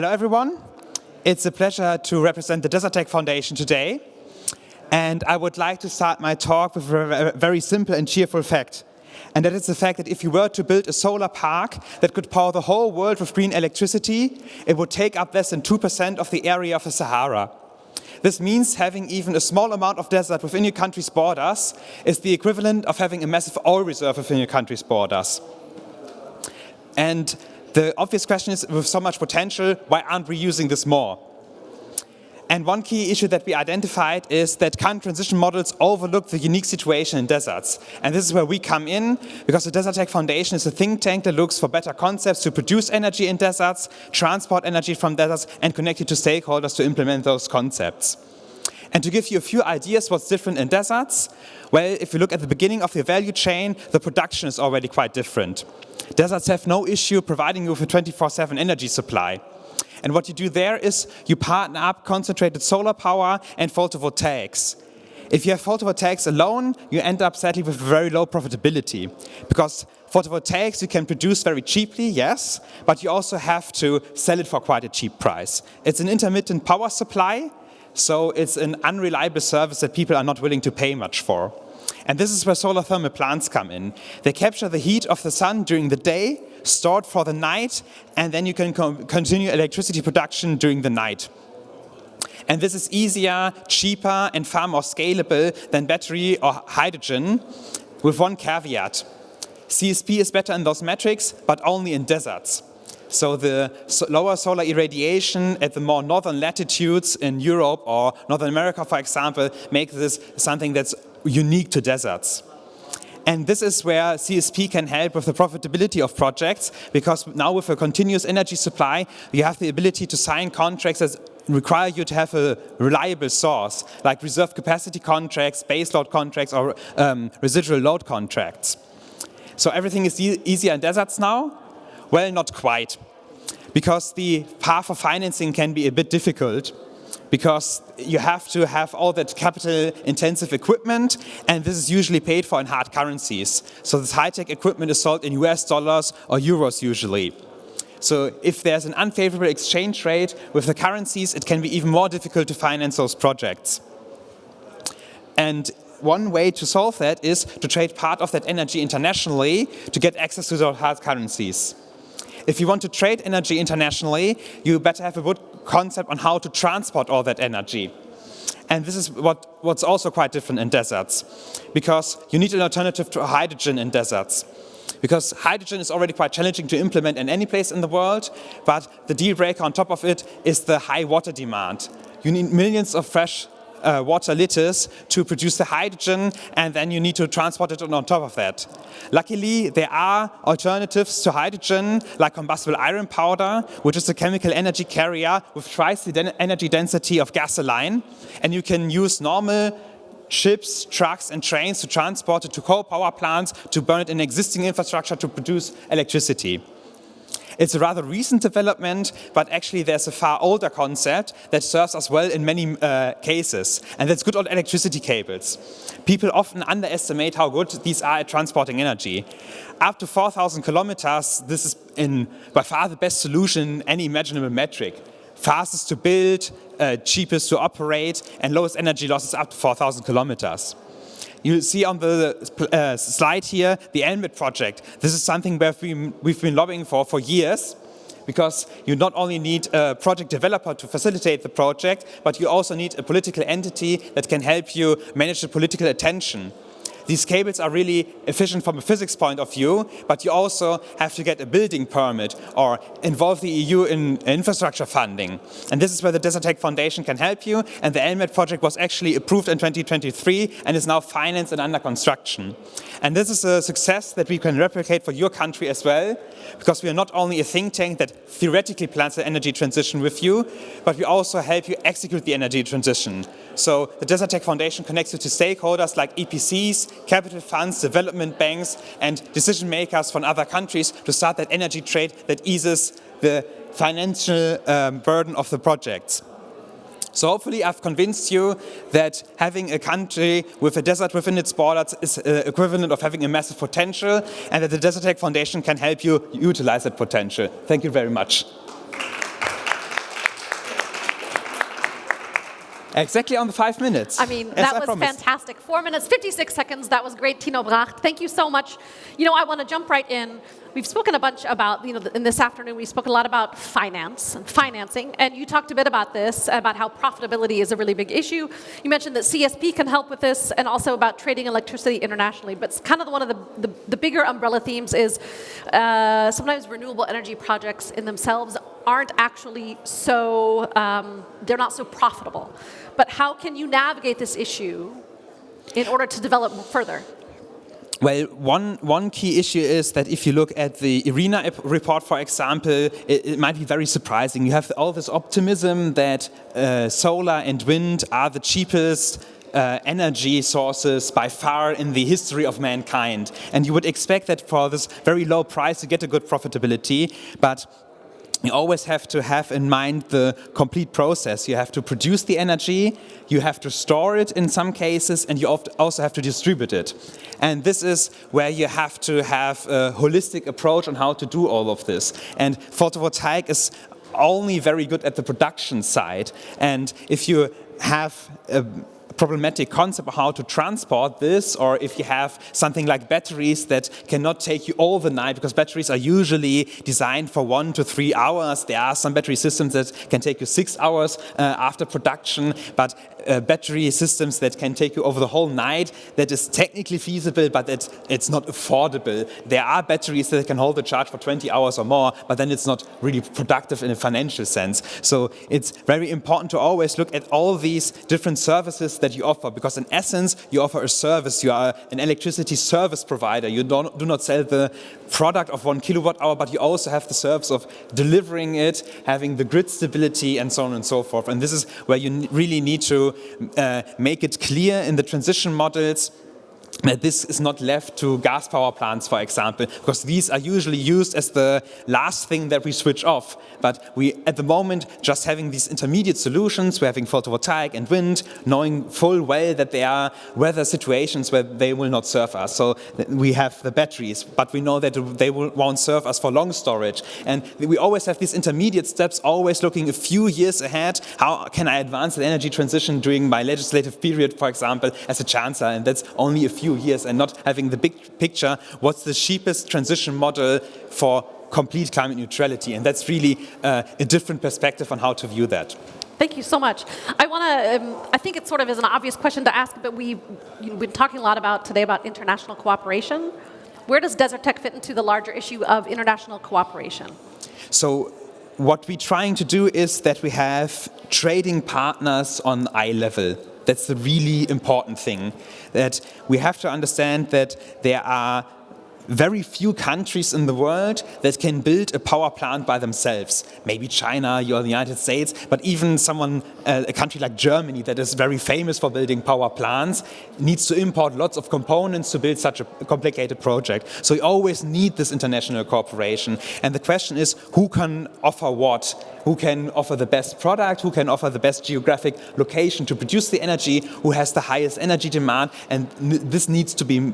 Hello everyone. It's a pleasure to represent the DESERTEC Foundation today. And I would like to start my talk with a very simple and cheerful fact. And that is the fact that if you were to build a solar park that could power the whole world with green electricity, it would take up less than 2% of the area of the Sahara. This means having even a small amount of desert within your country's borders is the equivalent of having a massive oil reserve within your country's borders. And the obvious question is, with so much potential, why aren't we using this more? And one key issue that we identified is that current transition models overlook the unique situation in deserts. And this is where we come in, because the DESERTEC Foundation is a think tank that looks for better concepts to produce energy in deserts, transport energy from deserts, and connect it to stakeholders to implement those concepts. And to give you a few ideas what's different in deserts, well, if you look at the beginning of the value chain, the production is already quite different. Deserts have no issue providing you with a 24/7 energy supply. And what you do there is you partner up concentrated solar power and photovoltaics. If you have photovoltaics alone, you end up sadly with very low profitability. Because photovoltaics you can produce very cheaply, yes, but you also have to sell it for quite a cheap price. It's an intermittent power supply, so it's an unreliable service that people are not willing to pay much for. And this is where solar thermal plants come in. They capture the heat of the sun during the day, store it for the night, and then you can continue electricity production during the night. And this is easier, cheaper, and far more scalable than battery or hydrogen, with one caveat. CSP is better in those metrics, but only in deserts. So the lower solar irradiation at the more northern latitudes in Europe or North America, for example, makes this something that's unique to deserts. And this is where CSP can help with the profitability of projects, because now with a continuous energy supply, you have the ability to sign contracts that require you to have a reliable source, like reserve capacity contracts, base load contracts, or residual load contracts. So everything is easier in deserts now? Well, not quite, because the path of financing can be a bit difficult, because you have to have all that capital-intensive equipment, and this is usually paid for in hard currencies. So this high-tech equipment is sold in US dollars or euros usually. So if there's an unfavorable exchange rate with the currencies, it can be even more difficult to finance those projects. And one way to solve that is to trade part of that energy internationally to get access to those hard currencies. If you want to trade energy internationally, you better have a good concept on how to transport all that energy. And this is what's also quite different in deserts, because you need an alternative to hydrogen in deserts. Because hydrogen is already quite challenging to implement in any place in the world, but the deal breaker on top of it is the high water demand. You need millions of fresh water liters to produce the hydrogen, and then you need to transport it on top of that. Luckily, there are alternatives to hydrogen, like combustible iron powder, which is a chemical energy carrier with twice the energy density of gasoline, and you can use normal ships, trucks, and trains to transport it to coal power plants to burn it in existing infrastructure to produce electricity. It's a rather recent development, but actually there's a far older concept that serves us well in many cases, and that's good old electricity cables. People often underestimate how good these are at transporting energy. Up to 4,000 kilometers, this is by far the best solution in any imaginable metric. Fastest to build, cheapest to operate, and lowest energy losses up to 4,000 kilometers. You see on the slide here the ELMIT project. This is something we've been lobbying for years, because you not only need a project developer to facilitate the project, but you also need a political entity that can help you manage the political attention. These cables are really efficient from a physics point of view, but you also have to get a building permit or involve the EU in infrastructure funding. And this is where the DESERTEC Foundation can help you, and the ELMIT project was actually approved in 2023 and is now financed and under construction. And this is a success that we can replicate for your country as well, because we are not only a think tank that theoretically plans the energy transition with you, but we also help you execute the energy transition. So the DESERTEC Foundation connects you to stakeholders like EPCs, capital funds, development banks, and decision makers from other countries to start that energy trade that eases the financial burden of the projects. So hopefully I've convinced you that having a country with a desert within its borders is equivalent of having a massive potential, and that the DESERTEC Foundation can help you utilize that potential. Thank you very much. Exactly on the 5 minutes. I mean, that was fantastic. 4 minutes, 56 seconds. That was great, Timo Bracht. Thank you so much. You know, I want to jump right in. We've spoken a bunch about, in this afternoon, we spoke a lot about finance and financing, and you talked a bit about this, about how profitability is a really big issue. You mentioned that CSP can help with this, and also about trading electricity internationally. But kind of one of the bigger umbrella themes is sometimes renewable energy projects in themselves aren't actually so, they're not so profitable. But how can you navigate this issue in order to develop further? Well, one key issue is that if you look at the IRENA report, for example, it might be very surprising. You have all this optimism that solar and wind are the cheapest energy sources by far in the history of mankind. And you would expect that for this very low price to get a good profitability, but you always have to have in mind the complete process. You have to produce the energy, you have to store it in some cases, and you also have to distribute it. And this is where you have to have a holistic approach on how to do all of this. And photovoltaic is only very good at the production side. And if you have a problematic concept of how to transport this, or if you have something like batteries that cannot take you all the night, because batteries are usually designed for 1 to 3 hours. There are some battery systems that can take you 6 hours after production, but battery systems that can take you over the whole night, that is technically feasible, but it's not affordable. There are batteries that can hold the charge for 20 hours or more, but then it's not really productive in a financial sense. So it's very important to always look at all these different services that you offer, because in essence, you offer a service. You are an electricity service provider. You do not sell the product of 1 kilowatt hour, but you also have the service of delivering it, having the grid stability, and so on and so forth. And this is where you really need to make it clear in the transition models that this is not left to gas power plants, for example, because these are usually used as the last thing that we switch off. But we, at the moment, just having these intermediate solutions, we're having photovoltaic and wind, knowing full well that there are weather situations where they will not serve us. So we have the batteries, but we know that they won't serve us for long storage. And we always have these intermediate steps, always looking a few years ahead. How can I advance the energy transition during my legislative period, for example, as a chancellor? And that's only a few years, and not having the big picture, what's the cheapest transition model for complete climate neutrality. And that's really a different perspective on how to view that. Thank you so much. I think it sort of is an obvious question to ask, but we've been talking a lot today about international cooperation. Where does DESERTEC fit into the larger issue of international cooperation? So what we're trying to do is that we have trading partners on eye level. That's the really important thing, that we have to understand that there are very few countries in the world that can build a power plant by themselves. Maybe China or the United States, but even a country like Germany that is very famous for building power plants needs to import lots of components to build such a complicated project. So you always need this international cooperation. And the question is, who can offer what? Who can offer the best product? Who can offer the best geographic location to produce the energy? Who has the highest energy demand? And this needs to be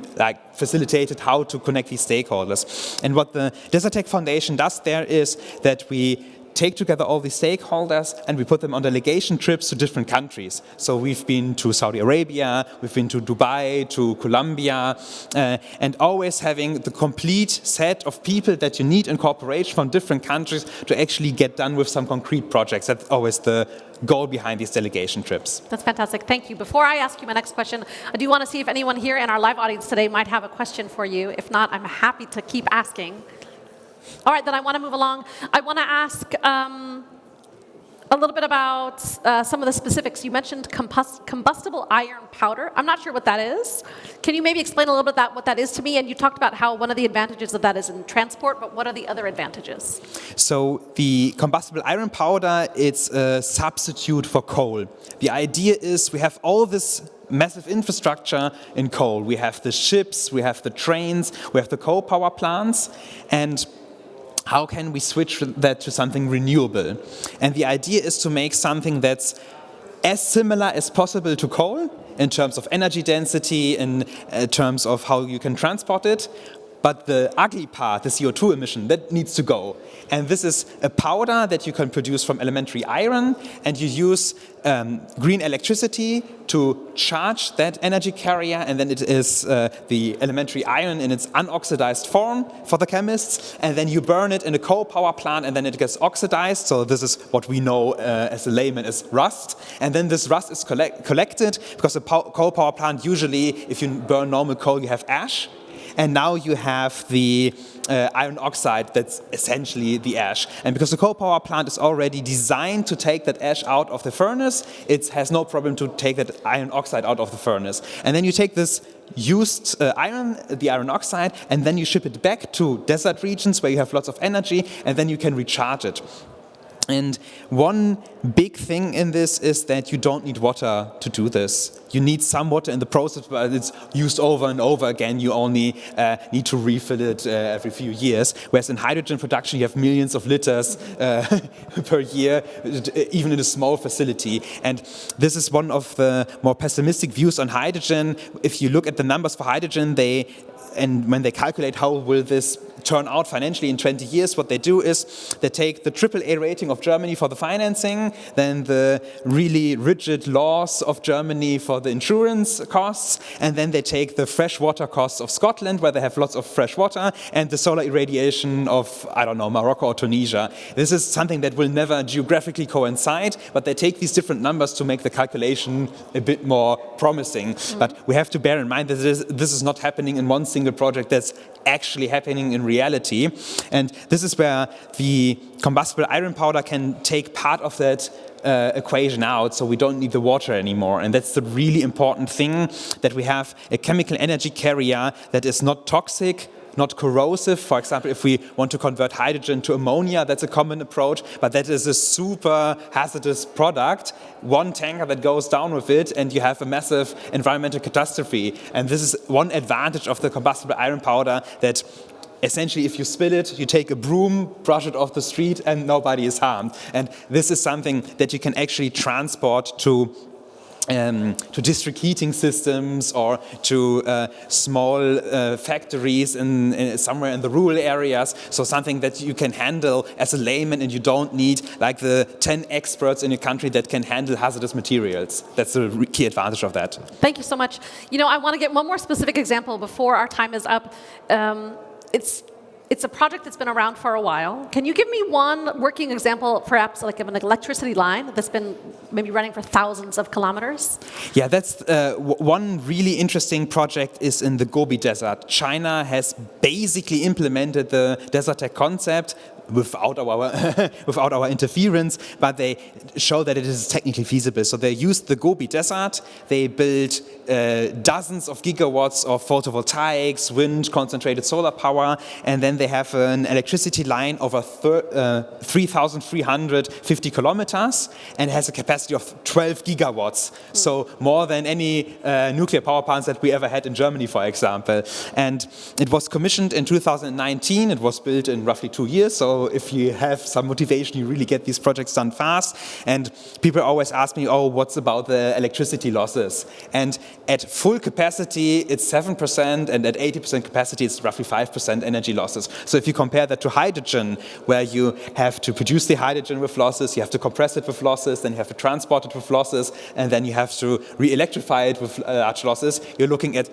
facilitated, how to connect these stakeholders. And what the DESERTEC Foundation does there is that we take together all the stakeholders and we put them on delegation trips to different countries. So we've been to Saudi Arabia, we've been to Dubai, to Colombia, and always having the complete set of people that you need in cooperation from different countries to actually get done with some concrete projects. That's always the goal behind these delegation trips. That's fantastic. Thank you. Before I ask you my next question, I do want to see if anyone here in our live audience today might have a question for you. If not, I'm happy to keep asking. All right, then I want to move along. I want to ask a little bit about some of the specifics. You mentioned combustible iron powder. I'm not sure what that is. Can you maybe explain a little bit what that is to me? And you talked about how one of the advantages of that is in transport, but what are the other advantages? So the combustible iron powder, it's a substitute for coal. The idea is we have all this massive infrastructure in coal. We have the ships, we have the trains, we have the coal power plants, and how can we switch that to something renewable? And the idea is to make something that's as similar as possible to coal in terms of energy density, in terms of how you can transport it, But the ugly part, the CO2 emission, that needs to go. And this is a powder that you can produce from elementary iron, and you use green electricity to charge that energy carrier, and then it is the elementary iron in its unoxidized form for the chemists, and then you burn it in a coal power plant, and then it gets oxidized. So this is what we know as a layman as rust. And then this rust is collected, because a coal power plant, usually if you burn normal coal, you have ash. And now you have the iron oxide that's essentially the ash. And because the coal power plant is already designed to take that ash out of the furnace, it has no problem to take that iron oxide out of the furnace. And then you take this used iron, the iron oxide, and then you ship it back to desert regions where you have lots of energy, and then you can recharge it. And one big thing in this is that you don't need water to do this. You need some water in the process, but it's used over and over again. You only need to refill it every few years. Whereas in hydrogen production, you have millions of liters per year, even in a small facility. And this is one of the more pessimistic views on hydrogen. If you look at the numbers for hydrogen, and when they calculate how will this turn out financially in 20 years, what they do is they take the AAA rating of Germany for the financing, then the really rigid laws of Germany for the insurance costs, and then they take the freshwater costs of Scotland, where they have lots of fresh water, and the solar irradiation of, I don't know, Morocco or Tunisia. This is something that will never geographically coincide, but they take these different numbers to make the calculation a bit more promising. But we have to bear in mind that this is not happening in one single project, that's actually happening in reality. And this is where the combustible iron powder can take part of that equation out, so we don't need the water anymore. And that's the really important thing, that we have a chemical energy carrier that is not toxic, not corrosive. For example, if we want to convert hydrogen to ammonia, that's a common approach, but that is a super hazardous product. One tanker that goes down with it, and you have a massive environmental catastrophe. And this is one advantage of the combustible iron powder, that essentially, if you spill it, you take a broom, brush it off the street, and nobody is harmed. And this is something that you can actually transport to district heating systems, or to small factories somewhere in the rural areas. So something that you can handle as a layman, and you don't need like the 10 experts in a country that can handle hazardous materials. That's the key advantage of that. Thank you so much. You know, I want to get one more specific example before our time is up. It's a project that's been around for a while. Can you give me one working example, perhaps like of an electricity line that's been maybe running for thousands of kilometers? Yeah, that's one really interesting project is in the Gobi Desert. China has basically implemented the DESERTEC concept without our interference, but they show that it is technically feasible. So they used the Gobi Desert, they built dozens of gigawatts of photovoltaics, wind, concentrated solar power, and then they have an electricity line over 3,350 kilometers, and has a capacity of 12 gigawatts. So more than any nuclear power plants that we ever had in Germany, for example. And it was commissioned in 2019. It was built in roughly 2 years. So if you have some motivation, you really get these projects done fast. And people always ask me, oh, what's about the electricity losses? And at full capacity, it's 7%, and at 80% capacity, it's roughly 5% energy losses. So if you compare that to hydrogen, where you have to produce the hydrogen with losses, you have to compress it with losses, then you have to transport it with losses, and then you have to re-electrify it with large losses, you're looking at,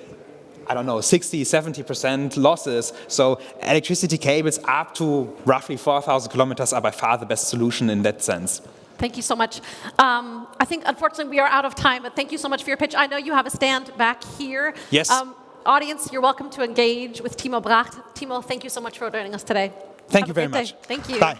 I don't know, 60, 70% losses. So electricity cables up to roughly 4,000 kilometers are by far the best solution in that sense. Thank you so much. I think, unfortunately, we are out of time, but thank you so much for your pitch. I know you have a stand back here. Yes. Audience, you're welcome to engage with Timo Bracht. Timo, thank you so much for joining us today. Thank you very much. Thank you. Bye.